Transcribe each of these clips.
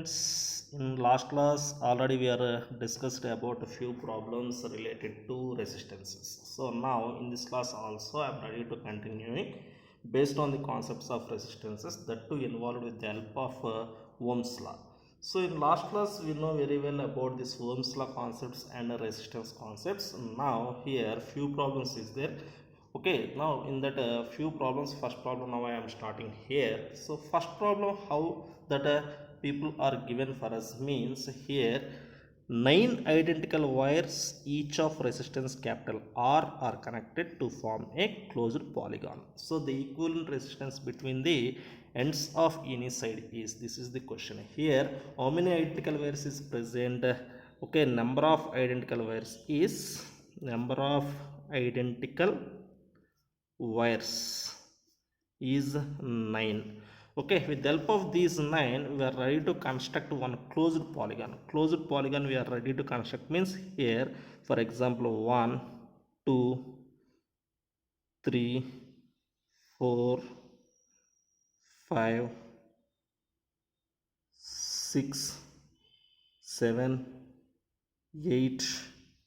students, in last class already we are discussed about a few problems related to resistances. So now in this class also I am ready to continue based on the concepts of resistances that too involved with the help of Ohm's law. So in last class we know very well about this Ohm's law concepts and resistance concepts. Now here few problems is there. Okay, now in that few problems, first problem now I am starting here. So first problem, how that people are given for us means here 9 identical wires each of resistance capital R are connected to form a closed polygon. So the equivalent resistance between the ends of any side is, this is the question here, how many identical wires is present? Okay, number of identical wires is number of identical wires is 9. Okay, with the help of these 9 we are ready to construct one closed polygon. Closed polygon we are ready to construct means here for example 1 2 3 4 5 6 7 8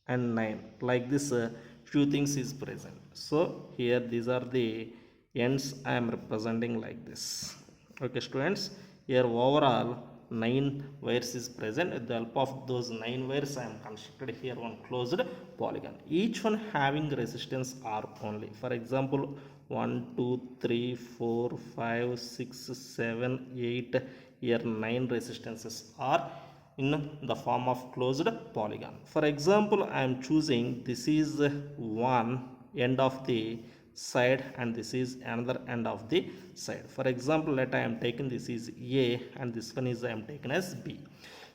and 9 like this few things is present. So here these are the ends I am representing like this. Okay students, here overall 9 wires is present. With the help of those 9 wires I am constructed here one closed polygon, each one having resistance R only. For example 1 2 3 4 5 6 7 8, here 9 resistances are in the form of closed polygon. For example, I am choosing this is one end of the side and this is another end of the side. For example, let I am taking this is A and this one is I am taken as B.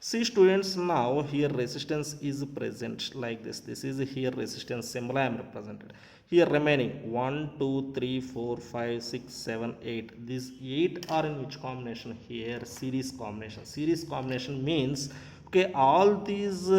See students, now here resistance is present like this. This is here resistance symbol I am represented. Here remaining 1 2 3 4 5 6 7 8, these 8 are in which combination? Here series combination. Series combination means okay, all these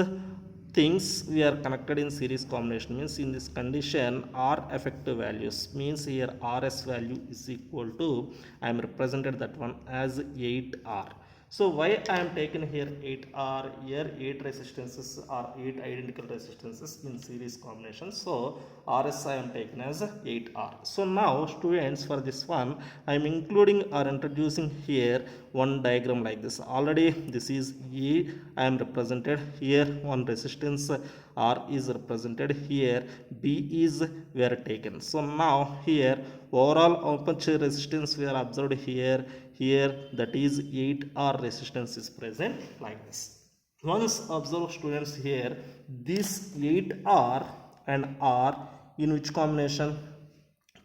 things we are connected in series combination means in this condition R effective values means here RS value is equal to, I am represented that one as 8R. So why I am taken here 8R? Here 8 resistances are 8 identical resistances in series combination. So RS I am taken as 8R. So now students, for this one I am including or introducing here one diagram like this. Already this is A I am represented here, one resistance R is represented here, B is we are taken. So now here overall how much resistance we are observed here? Here that is 8R resistance is present like this. Once observe students here, this 8R and R in which combination?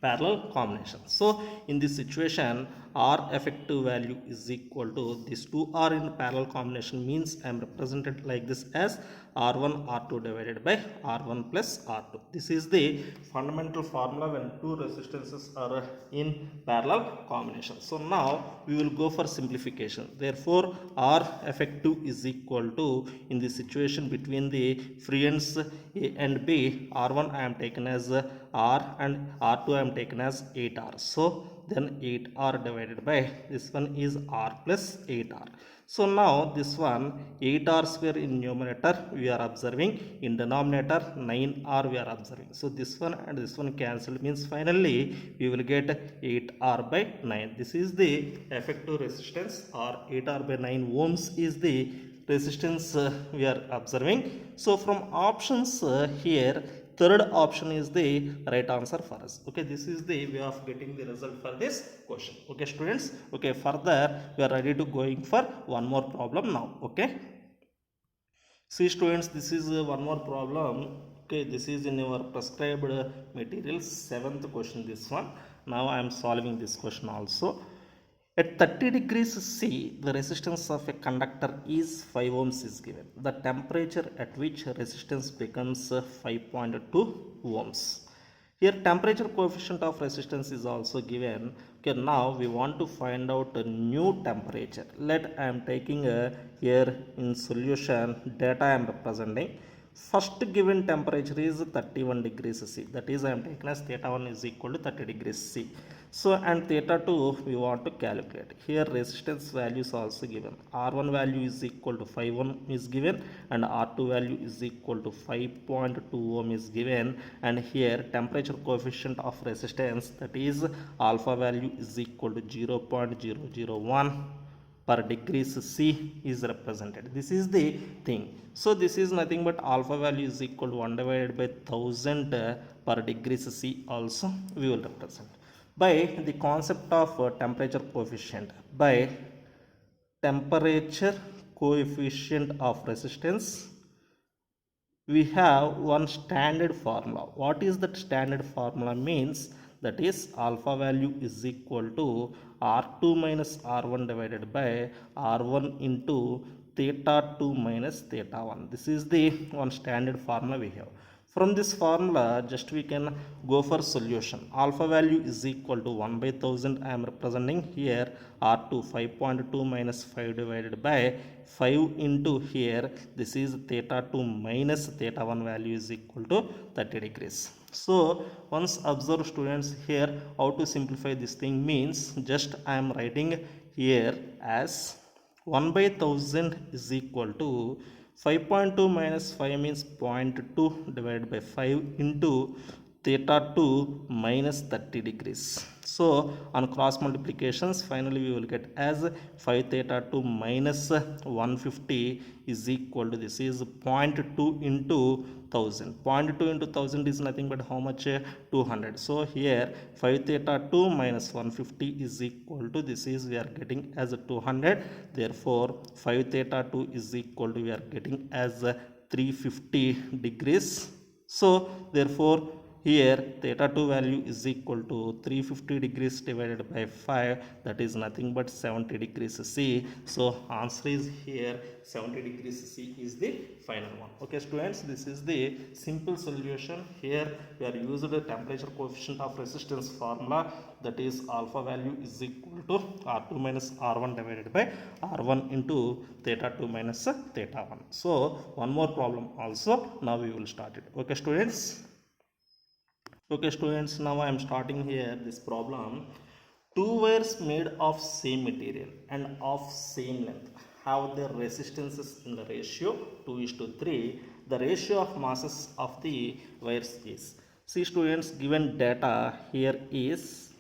Parallel combination. So in this situation R effective value is equal to, these two are in parallel combination means I am represented like this as R1 R2 divided by R1 plus R2. This is the fundamental formula when two resistances are in parallel combination. So now we will go for simplification. Therefore R effective is equal to, in this situation between the free ends A and B, R1 I am taken as R and R2 I am taken as 8R. So then 8R divided by this one is R plus 8R. So now this one 8R square in numerator we are observing, in denominator 9R we are observing. So this one and this one cancel means finally we will get 8R by 9. This is the effective resistance, or 8R by 9 ohms is the resistance we are observing. So from options here third option is the right answer for us. Okay, this is the way of getting the result for this question. Okay students, okay, further we are ready to going for one more problem now. Okay, see students, this is one more problem. Okay, this is in your prescribed materials, 7th question this one. Now I am solving this question also. At 30 degrees C, the resistance of a conductor is 5 ohms is given. The temperature at which resistance becomes 5.2 ohms. Here temperature coefficient of resistance is also given. Okay, now we want to find out a new temperature. Let I am taking here in solution data I am representing. First given temperature is 31 degrees C. That is, I am taking as theta 1 is equal to 30 degrees C. So, and theta 2 we want to calculate. Here resistance value is also given. R1 value is equal to 5 ohm is given, and R2 value is equal to 5.2 ohm is given. And here temperature coefficient of resistance, that is alpha value is equal to 0.001 per degrees C is represented. This is the thing. So this is nothing but alpha value is equal to 1 divided by 1000 per degrees C also we will represent. By the concept of temperature coefficient, by temperature coefficient of resistance, we have one standard formula. What is that standard formula means? That is alpha value is equal to R2 minus R1 divided by R1 into theta 2 minus theta 1. This is the one standard formula we have. From this formula, just we can go for solution. Alpha value is equal to 1 by 1000. I am representing here R2 5.2 minus 5 divided by 5 into here. This is theta 2 minus theta 1 value is equal to 30 degrees. So once observe students here how to simplify this thing means, just I am writing here as 1 by 1000 is equal to 5.2 minus 5 means 0.2 divided by 5 into theta 2 minus 30 degrees. So on cross multiplications, finally we will get as 5 theta 2 minus 150 is equal to, this is 0.2 into 1000. 0.2 into 1000 is nothing but how much? 200. So here 5 theta 2 minus 150 is equal to, this is we are getting as 200. Therefore 5 theta 2 is equal to, we are getting as 350 degrees. So therefore here theta 2 value is equal to 350 degrees divided by 5, that is nothing but 70 degrees C. So answer is here 70 degrees C is the final one. Okay students, this is the simple solution. Here we are using the temperature coefficient of resistance formula, that is alpha value is equal to R2 minus R1 divided by R1 into theta 2 minus theta 1. So one more problem also, now we will start it. Okay students. Okay students, now I am starting here this problem. Two wires made of same material and of same length have their resistances in the ratio 2:3. The ratio of masses of the wires is. See students, given data here is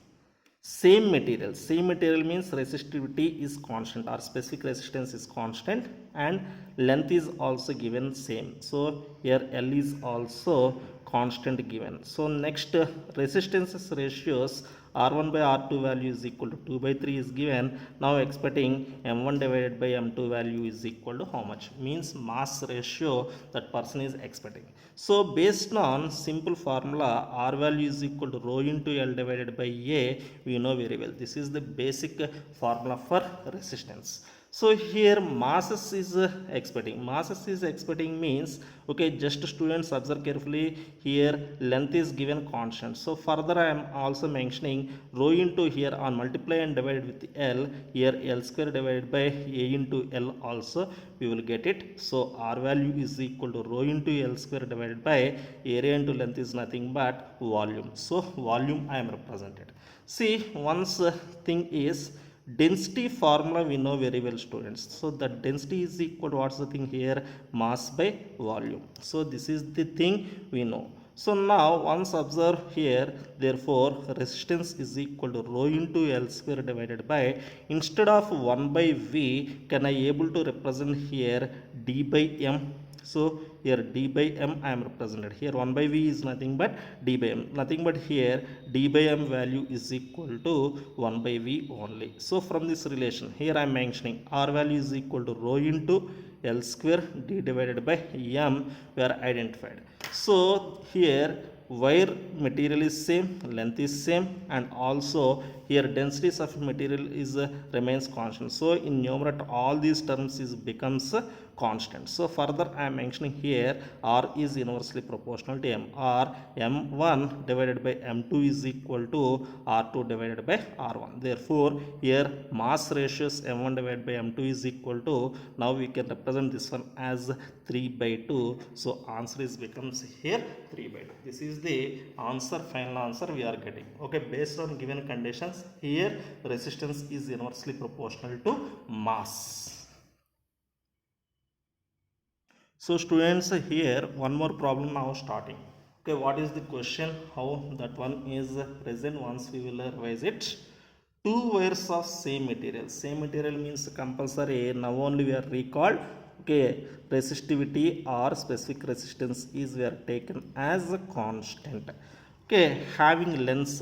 same material. Same material means resistivity is constant or specific resistance is constant, and length is also given same. So here L is also constant given. So next resistances ratios, R1 by R2 value is equal to 2 by 3 is given. Now expecting M1 divided by M2 value is equal to how much? Means mass ratio that person is expecting. So based on simple formula, R value is equal to rho into L divided by A, we know very well. This is the basic formula for resistance. So here masses is expecting. Masses is expecting means, okay, just students observe carefully, here length is given constant. So further I am also mentioning rho into here on multiply and divide with L, here L square divided by A into L also we will get it. So R value is equal to rho into L square divided by area into length is nothing but volume. So volume I am represented. See, once thing is density formula we know very well students. So the density is equal to, what's the thing here? Mass by volume. So this is the thing we know. So now once observe here, therefore resistance is equal to rho into L square divided by, instead of 1 by V, can I able to represent here D by M? So here D by M I am represented. Here 1 by V is nothing but D by M. Nothing but here D by M value is equal to 1 by V only. So from this relation, here I am mentioning R value is equal to rho into L square D divided by M, we are identified. So here wire material is same, length is same, and also here densities of material is remains constant. So in numerator all these terms is becomes constant. So further I am mentioning here R is inversely proportional to M, or M1 divided by M2 is equal to R2 divided by R1. Therefore here mass ratios M1 divided by M2 is equal to, now we can represent this one as 3 by 2. So answer is becomes here 3 by 2. This is the answer, final answer we are getting. Okay, based on given conditions here resistance is inversely proportional to mass. So students, here one more problem now starting. Okay, what is the question, how that one is present, once we will revise it. Two wires of same material means compulsory, now only we are recalled. Okay, resistivity or specific resistance is we are taken as a constant. Okay, having length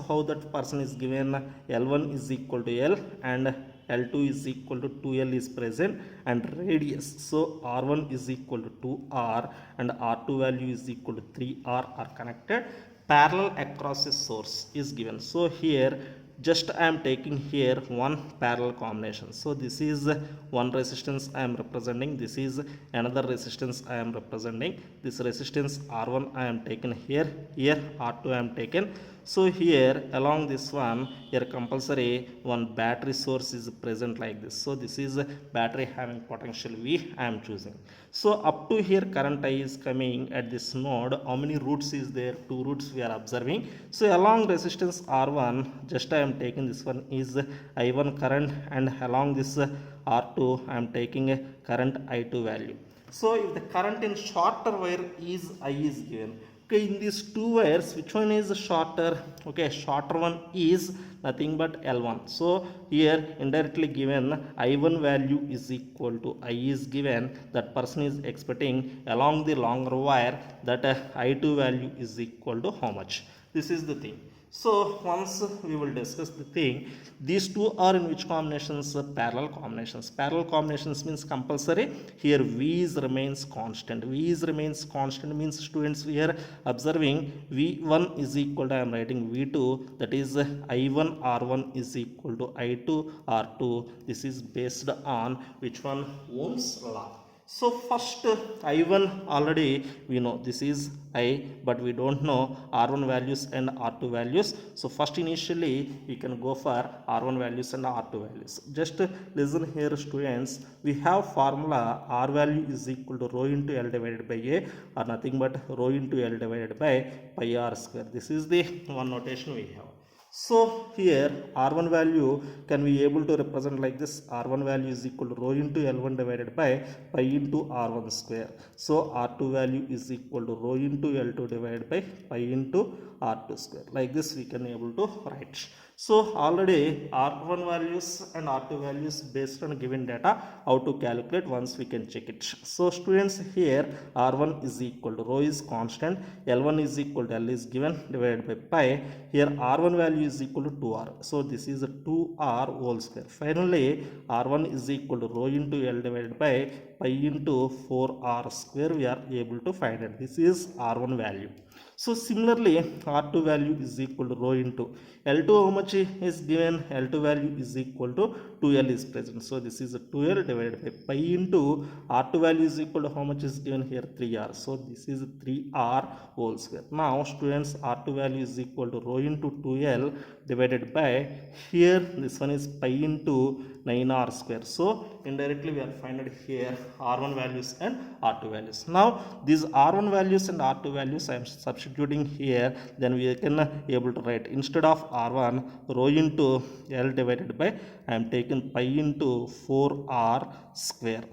how that person is given, L1 is equal to L and L2 is equal to 2L is present, and radius, so R1 is equal to 2R and R2 value is equal to 3R are connected parallel across a source is given. So here just I am taking here one parallel combination. So this is one resistance I am representing, this is another resistance I am representing. This resistance R1 I am taken here, here R2 I am taken. So here along this one, here compulsory one battery source is present like this. So this is battery having potential V I am choosing. So up to here current I is coming at this node. How many roots is there? 2 roots we are observing. So along resistance R1 just I am taking this one is I1 current, and along this R2 I am taking a current I2 value. So if the current in shorter wire is I is given, okay, in these two wires which one is shorter? Okay, shorter one is nothing but L1. So here indirectly given I1 value is equal to I is given, that person is expecting along the longer wire that I2 value is equal to how much. This is the thing. So once we will discuss the thing, these two are in which combinations? Parallel combinations. Parallel combinations means compulsory here V is remains constant. V is remains constant means students we are observing V1 is equal to, I am writing V2, that is I1 R1 is equal to I2 R2. This is based on which one? Ohm's law. So first I1 already we know this is I, but we don't know R1 values and R2 values. So first initially we can go for R1 values and R2 values. Just listen here students, we have formula R value is equal to rho into L divided by A, or nothing but rho into L divided by pi R square. This is the one notation we have. So here R1 value can be able to represent like this. R1 value is equal to rho into L1 divided by pi into R1 square. So R2 value is equal to rho into L2 divided by pi into R2 square. Like this we can able to write. So already R1 values and R2 values based on given data, how to calculate once we can check it. So students here R1 is equal to rho is constant, L1 is equal to L is given divided by pi. Here R1 value is equal to 2R. So this is a 2R whole square. Finally R1 is equal to rho into L divided by pi into 4R square. We are able to find it. This is R1 value. So similarly R2 value is equal to rho into L2, how much is given? L2 value is equal to 2L is present. So this is a 2L divided by pi into R2 value is equal to how much is given here? 3R. So this is 3R whole square. Now students R2 value is equal to rho into 2L divided by, here this one is pi into 9R square. So indirectly we are finding here R1 values and R2 values. Now these R1 values and R2 values I am substituting here, then we can able to write instead of R1 rho into L divided by, I am taking pi into 4R square.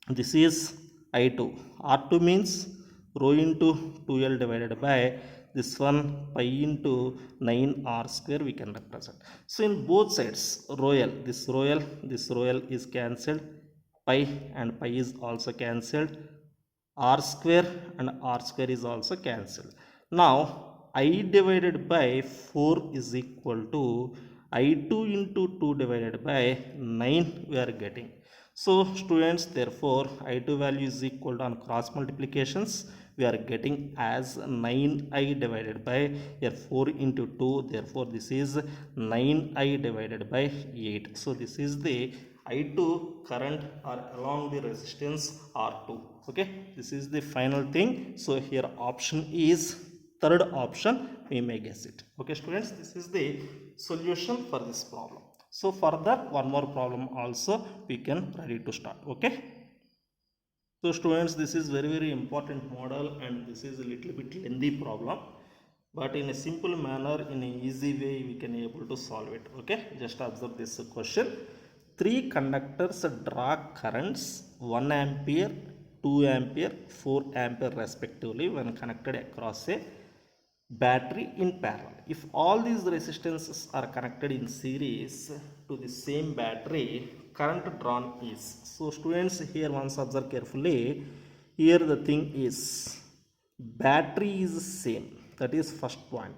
This is I2. R2 means rho into 2L divided by this one pi into 9R square we can represent. So in both sides rho L, this rho L is cancelled, pi and pi is also cancelled, R square and R square is also cancelled. Now I divided by 4 is equal to I2 into 2 divided by 9 we are getting. So students therefore I2 value is equal to, on cross multiplications we are getting as 9i divided by here 4 into 2, therefore this is 9i divided by 8. So this is the I2 current or along the resistance R2. Okay, this is the final thing. So here option is third option, we may guess it. Okay students, this is the solution for this problem. So further one more problem also we can ready to start. Okay, so students, this is very important model and this is a little bit lengthy problem, but in a simple manner, in an easy way we can able to solve it. Okay, just observe this question. Three conductors draw currents 1 ampere, 2 ampere, 4 ampere respectively when connected across a battery in parallel. If all these resistances are connected in series to the same battery, current drawn is. So students, here once observe carefully, here the thing is battery is same, that is first point,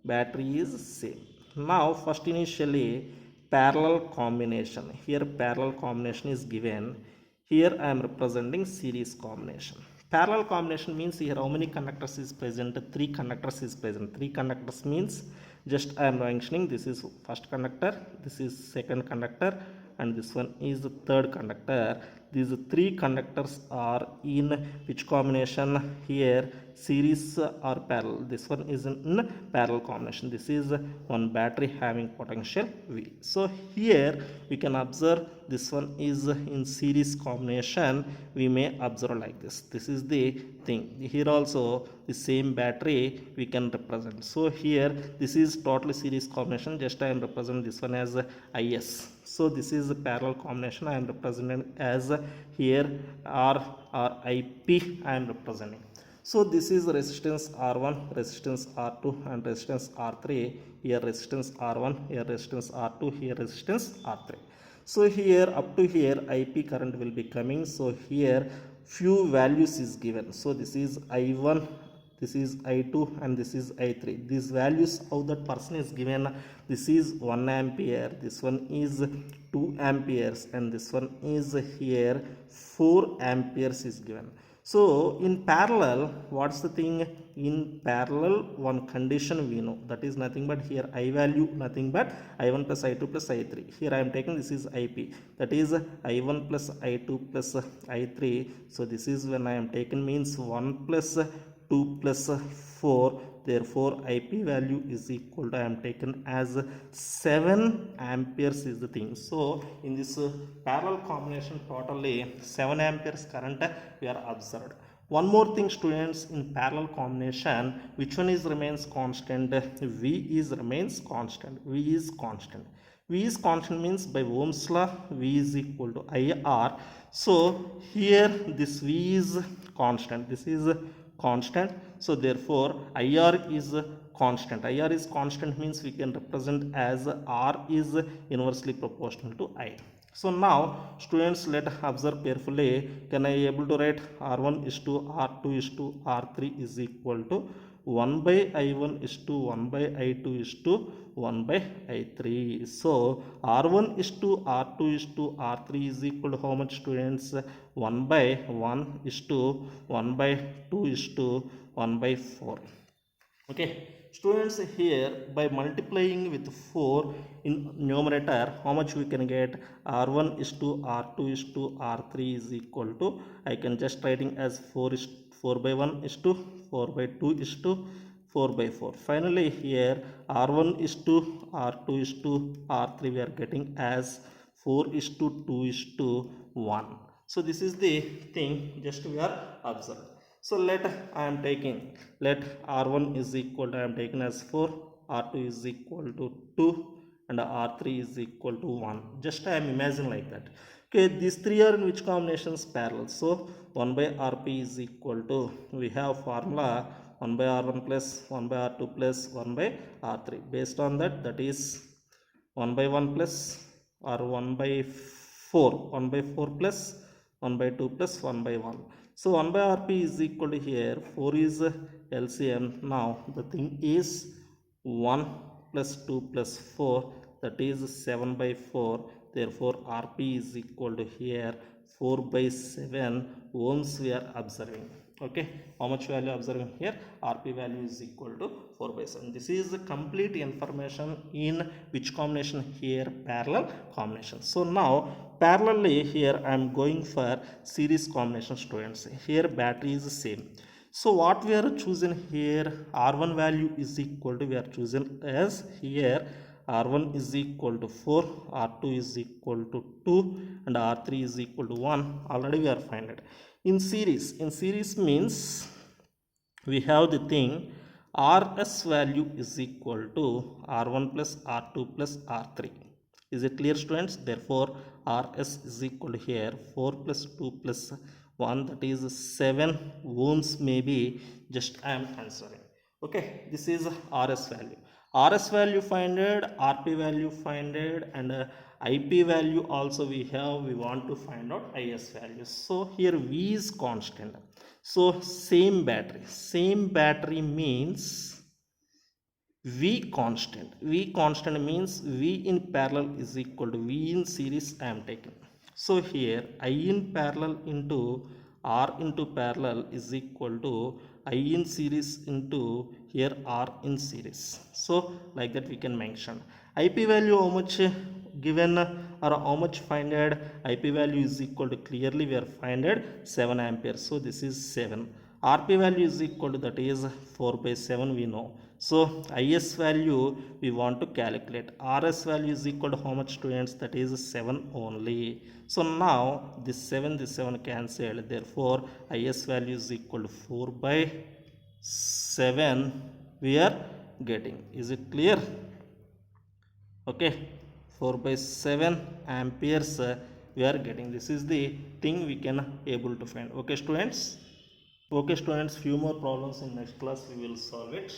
battery is same. Now first initially parallel combination, here parallel combination is given, here I am representing series combination. Parallel combination means here how many conductors is present? 3 conductors is present. 3 conductors means just I am mentioning this is first conductor, this is second conductor, and this one is the third conductor. These 3 conductors are in which combination? Here series or parallel. This one is in parallel combination. This is one battery having potential V. So here we can observe this one is in series combination. We may observe like this. This is the thing. Here also the same battery we can represent. So here this is totally series combination. Just I am representing this one as IS. So this is a parallel combination. I am representing as here R or IP I am representing. So this is resistance R1, resistance R2 and resistance R3. Here resistance R1, here resistance R2, here resistance R3. So here up to here IP current will be coming. So here few values is given. So this is I1, this is I2 and this is I3. These values how that person is given, this is 1 ampere, this one is 2 amperes and this one is here 4 amperes is given. So in parallel, what's the thing? In parallel, one condition we know, that is nothing but here I value nothing but I1 plus I2 plus I3. Here I am taking this is IP, that is I1 plus I2 plus I3. So this is when I am taken means 1 plus 2 plus 4. Therefore IP value is equal to, I am taken as 7 amperes is the thing. So in this parallel combination totally 7 amperes current we are observed. One more thing students, in parallel combination which one is remains constant? V is remains constant. V is constant. V is constant means by Ohm's law V is equal to IR. So here this V is constant, this is constant. So therefore IR is constant. IR is constant means we can represent as R is inversely proportional to I. So now students, let us observe carefully. Can I able to write R1 is to R2 is to R3 is equal to 1 by I1 is to 1 by I2 is to 1 by I3. So R1 is to R2 is to R3 is equal to how much students? 1 by 1 is to 1 by 2 is to 1 by 4. Okay students, here by multiplying with 4 in numerator, how much we can get? R1 is to R2 is to R3 is equal to, I can just writing as 4 by 1 is to 4 by 2 is to 4 by 4. Finally here R1 is to R2 is to R3 we are getting as 4 is to 2 is to 1. So this is the thing just we are observed. So let I am taking, let R1 is equal to, I am taking as 4, R2 is equal to 2 and R3 is equal to 1. Just I am imagining like that. Okay, these 3 are in which combinations? Parallel. So 1 by RP is equal to, we have formula 1 by R1 plus 1 by R2 plus 1 by R3. Based on that, that is 1 by 1 plus or 1 by 4, 1 by 4 plus 1 by 2 plus 1 by 1. So 1 by RP is equal to here 4 is LCM. Now the thing is 1 plus 2 plus 4, that is 7 by 4. therefore RP is equal to here 4 by 7 ohms we are observing. Okay, how much value observing here? RP value is equal to 4 by 7. This is the complete information in which combination here? Parallel combination. So now parallelly here I am going for series combination, students. Here battery is the same. So what we are choosing here, R1 value is equal to, we are choosing as here R1 is equal to 4, R2 is equal to 2, and R3 is equal to 1. Already we are find it. In series means we have the thing Rs value is equal to R1 plus R2 plus R3. Is it clear, students? Therefore Rs is equal to here 4 plus 2 plus 1, that is 7 ohms maybe, just I am considering. Okay, this is Rs value. Rs value finded, RP value finded, and IP value also we have. We want to find out Is value. So here V is constant. So same battery means V constant. V constant means V in parallel is equal to V in series I am taking. So here I in parallel into R into parallel is equal to I in series into here R in series. So like that we can mention. IP value how much given or how much finded? IP value is equal to, clearly we are finded 7 ampere. So this is 7. RP value is equal to, that is 4 by 7 we know. So Is value we want to calculate. Rs value is equal to how much, students? That is 7 only. So now this 7 cancelled. Therefore Is value is equal to 4 by 7 we are getting. Is it clear? Okay, 4 by 7 amperes we are getting. This is the thing we can able to find. Okay, students. Okay, students, few more problems in next class we will solve it.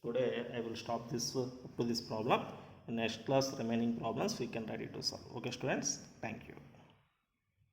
Today I will stop this up to this problem. In next class remaining problems we can ready to solve. Okay, students, thank you.